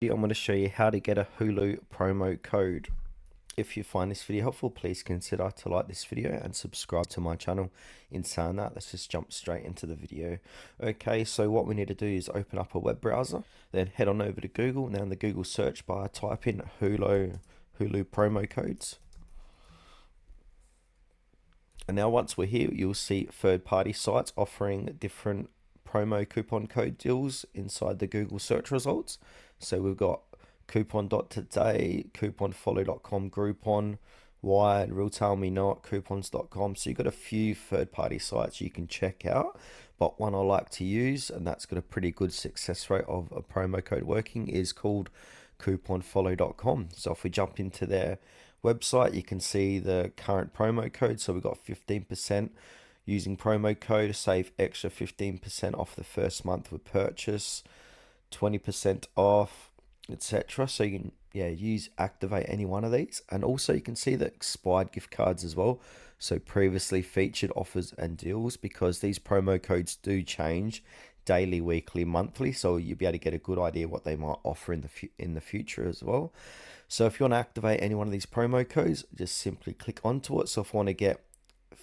I'm going to show you how to get a Hulu promo code. If you find this video helpful, please consider to like this video and subscribe to my channel. In saying that, let's just jump straight into the video. Okay, so what we need to do is open up a web browser, then head on over to Google. Now in the Google search bar, type in Hulu promo codes. And now once we're here, you'll see third-party sites offering different promo coupon code deals inside the Google search results. So we've got coupon.today, couponfollow.com, Groupon, Wired, Real Tell Me Not, coupons.com. So you've got a few third-party sites you can check out. But one I like to use, and that's got a pretty good success rate of a promo code working, is called couponfollow.com. So if we jump into their website, you can see the current promo code. So we've got 15% using promo code to save extra 15% off the first month of a purchase, 20% off, etc. So you can activate any one of these, and also you can see the expired gift cards as well. So previously featured offers and deals, because these promo codes do change daily, weekly, monthly, so you'll be able to get a good idea what they might offer in the future as well. So if you want to activate any one of these promo codes, just simply click onto it. So if I want to get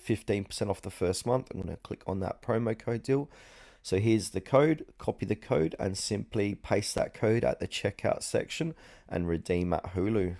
15% off the first month, I'm going to click on that promo code deal. So here's the code, copy the code and simply paste that code at the checkout section and redeem at Hulu.